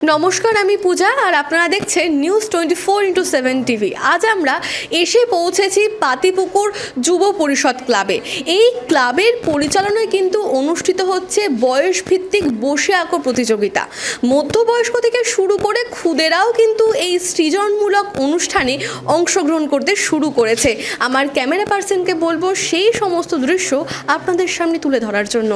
নমস্কার, আমি পূজা আর আপনারা দেখছেন নিউজ 24x7 টিভি। আজ আমরা এসে পৌঁছেছি পাতিপুকুর যুব পরিষদ ক্লাবে। এই ক্লাবের পরিচালনায় কিন্তু অনুষ্ঠিত হচ্ছে বয়সভিত্তিক বসে আঁকো প্রতিযোগিতা। মধ্যবয়স্ক থেকে শুরু করে খুদেরাও কিন্তু এই সৃজনমূলক অনুষ্ঠানে অংশগ্রহণ করতে শুরু করেছে। আমার ক্যামেরা পার্সনকে বলবো সেই সমস্ত দৃশ্য আপনাদের সামনে তুলে ধরার জন্য।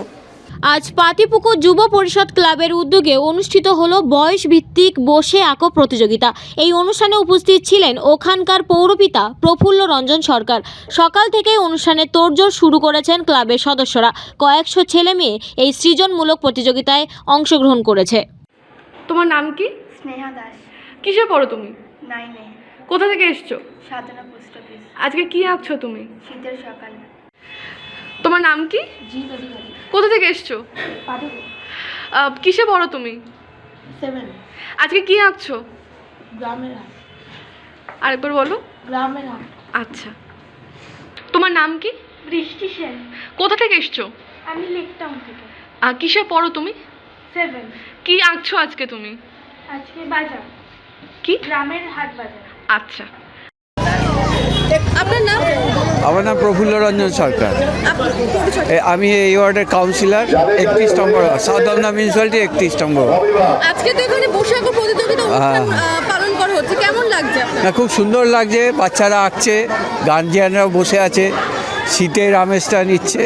আজ পাতিপুকুর যুব পরিষদ ক্লাবের উদ্যোগে অনুষ্ঠিত হলো বয়স ভিত্তিক বসে আঁকো প্রতিযোগিতা। এই অনুষ্ঠানে উপস্থিত ছিলেন ওখানকার পৌরপিতা প্রফুল্ল রঞ্জন সরকার। সকাল থেকে অনুষ্ঠানে তোড়জোড় শুরু করেছেন ক্লাবের সদস্যরা। কয়েকশো ছেলে মেয়ে এই সৃজনমূলক প্রতিযোগিতায় অংশগ্রহণ করেছে। তোমার নাম কি? স্নেহা দাস। কিসে পড়ো তুমি? 9-এ। কোথা থেকে এসছো? সাধনা পোস্ট অফিস। আজকে কি আঁকছো তুমি? শীতের সকাল। তোমার নাম কি? কোথা থেকে এসছো? কিসে পড়ো তুমি? 7। আজকে কি আঁকছো? গ্রামের হাট। আরেকবার বলো। গ্রামের হাট। আচ্ছা, তোমার নাম কি? বৃষ্টি সেন। কোথা থেকে এসছো? আমি লেকটাউন থেকে। কিসে পড়ো তুমি? 7। কি আঁকছো আজকে তুমি? আজকে বাজার। কি? গ্রামের হাট বাজার। আচ্ছা, আপনার নাম? আমার নাম প্রফুল্ল রঞ্জন সরকার। আমি এই ওয়ার্ডের কাউন্সিলর, 31 নম্বর সাউথ দমদম মিউনিসিপ্যালিটি 31 নম্বর। আজকে তো এখানে বসে আঁকো প্রতিযোগিতা অনুষ্ঠান পালন করা হচ্ছে, কেমন লাগছে আপনার? না, খুব সুন্দর লাগছে। বাচ্চারা আঁকছে, গার্জিয়ানরাও বসে আছে, শীতের আমেজটা নিচ্ছে,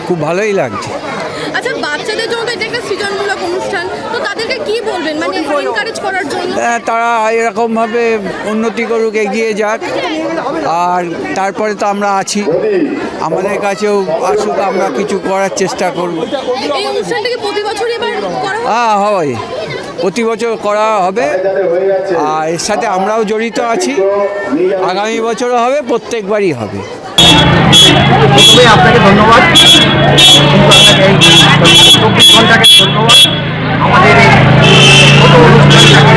খুব ভালোই লাগছে। আচ্ছা, বাচ্চাদের জন্য তো এটা একটা সৃজনমূলক অনুষ্ঠান, তো তাদেরকে কি বলবেন মানে এনকারেজ করার জন্য? তারা এরকমভাবে উন্নতি করুক, এগিয়ে যাক। আর তারপরে তো আমরা আছি, আমাদের কাছেও আসুক, আমরা কিছু করার চেষ্টা করব। এই অনুষ্ঠানটাকে প্রতি বছরই এবার করা হয়? হ্যাঁ, হয়, প্রতি বছর করা হবে। আর এর সাথে আমরাও জড়িত আছি, আগামী বছরও হবে, প্রত্যেকবারই হবে। প্রথমে আপনাকে ধন্যবাদ, আপনাকে এই 24 ঘন্টাকে ধন্যবাদ। আমাদের এই ছোটো অনুষ্ঠানটাকে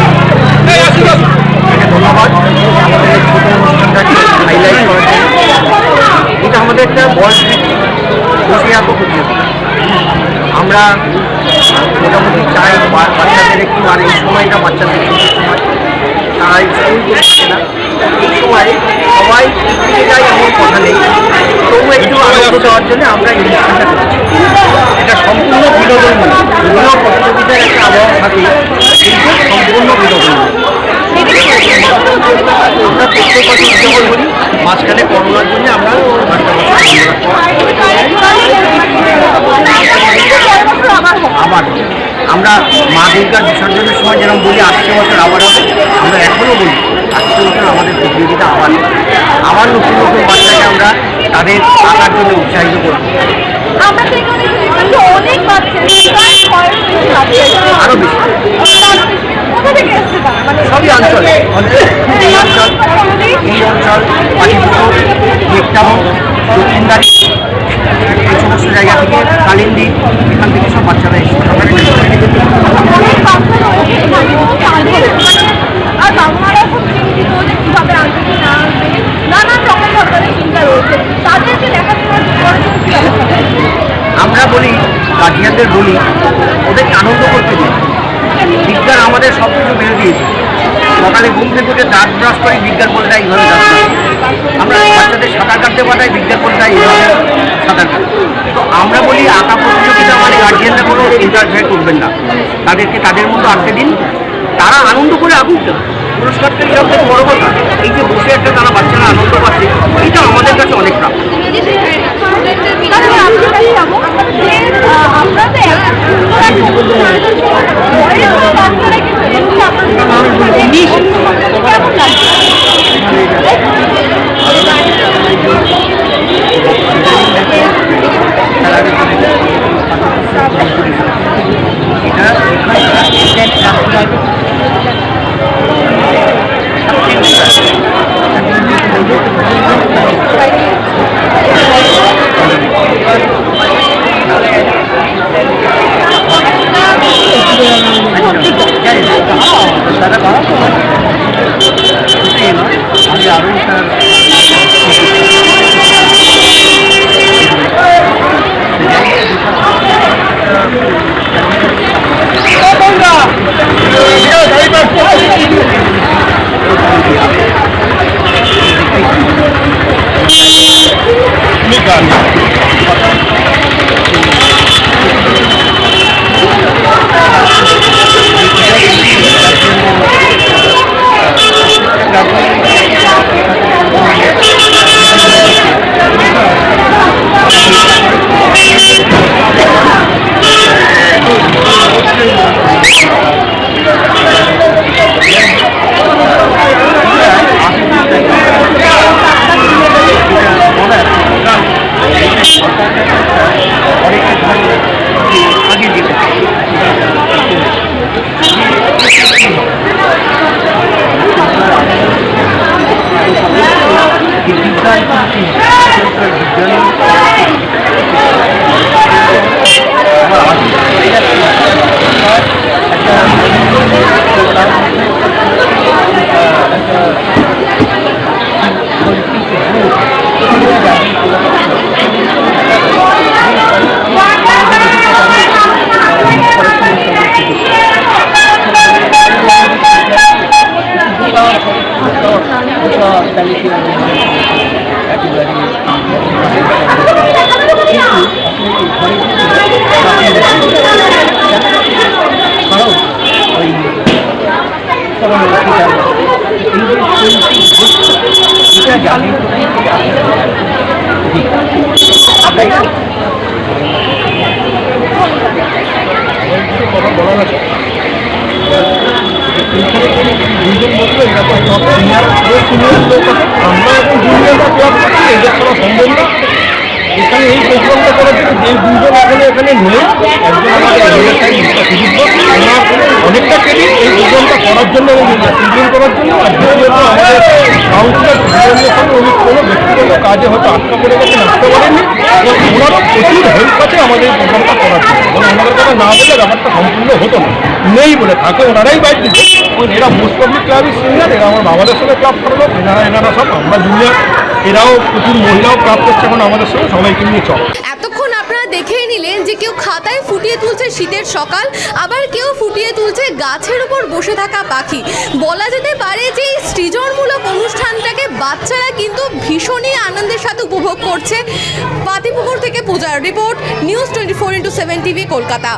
ধন্যবাদ, আমাদের এই ছোটো অনুষ্ঠানটাকে হাইলাইট করার জন্য। এটা আমাদের একটা বয়স বসে আঁকো প্রতিযোগিতা। আমরা মোটামুটি চাই বাচ্চাদের একটু, আর এই সময়টা বাচ্চাদের ছুটির সময়, তারা স্কুল করে থাকে না, এই সময় সবাই ফিরে যায় এমন কথা নেই, তবু একটু আনন্দ দেওয়ার জন্য আমরা এই অনুষ্ঠানটা করছি। এটা সম্পূর্ণ বিনোদনমূলক, বিভিন্ন প্রতিযোগিতার একটা আবহাওয়া থাকে, কিন্তু সম্পূর্ণ বিনোদনমূলক। আমরা প্রত্যেক বছর উদযাপন করি, মাঝখানে করোনার জন্য আমরা আবার আমরা মা দুর্গার বিসর্জনের সময় যেরকম বলি আসছে বছর আবার হবে, আমরা এখনও বলি আসছে বছর আমাদের প্রতিযোগিতা আবার নতুন নতুন বাচ্চাকে আমরা তাদের আঁকার জন্য উৎসাহিত করব। আরও বেশি সবই অঞ্চলে, এই অঞ্চল পাটিপুকুর, লেকটাউন, দক্ষিণদারি, এই সমস্ত জায়গা থেকে, কালিন্দি, এখান থেকে সব বাচ্চারা এসে আমরা বলি, গার্জিয়ানদের বলি, ওদেরকে আনন্দ করতে দিই। বিজ্ঞান আমাদের সব কিছু বেড়ে দিয়েছে। সকালে ঘুম থেকে উঠে দাঁত ব্রাশ করে বিজ্ঞান বলে দেয় এইভাবে দাঁত ব্রাশ। আমরা বাচ্চাদের সাঁতার কাটতে পাঠাই, বিজ্ঞান বলে দেয় এইভাবে সাঁতার কাটে। তো আমরা বলি আঁকা প্রতিযোগিতা মানে গার্জিয়ানরা কোনো ইন্টারফেয়ার করবেন না, তাদেরকে তাদের মতো আঁকতে দিন, তারা আনন্দ করে আঁকুক। পুরস্কারটা সব থেকে বড় কথা, এই যে বসে একটা তারা বাচ্চারা আনন্দ পাচ্ছে, এইটা আমাদের কাছে অনেক প্রাপ্য। এখানে এই প্রোগ্রামটা করার জন্য যে দুজন এখানে নেই, একজন আমাদের অনেকটা ক্রেডিট এই প্রোগ্রামটা করার জন্য এবং করার জন্য, আর দ্বিতীয়ত আমাদের কাউন্সিলর কোনো ব্যক্তিগত কাজে হয়তো আটকা পড়ে গেছে, আসতে পারেননি, এবং ওনারও প্রচুর হেল্প আছে আমাদের এই প্রোগ্রামটা করার জন্য, এবং ওনাদের কথা না বলে ব্যাপারটা সম্পূর্ণ হতো না, নেই বলে থাকে ওনারাই বাইক দিচ্ছে। এরা মোস্ট পাবলিক ক্লাবই সিনিয়র, এরা আমার বাবাদের সঙ্গে ক্লাব করালো, এনারা সব আমরা জুনিয়র, এরাও প্রচুর মহিলাও ক্লাব করছে এখন আমাদের সঙ্গে, সবাইকে নিয়ে চল। এতক্ষণ আপনারা দেখেই নিলেন যে কেউ খাতায় ফুটিয়ে তুলছে শীতের সকাল, আবার কেউ ফুটিয়ে তুলছে গাছের উপর বসে থাকা পাখি। বলা যেতে পারে যে এই সৃজনমূলক অনুষ্ঠানটাকে বাচ্চারা কিন্তু ভীষণই আনন্দের সাথে উপভোগ করছে। পাতিপুকুর থেকে পূজার report, news 24x7 TV, Kolkata.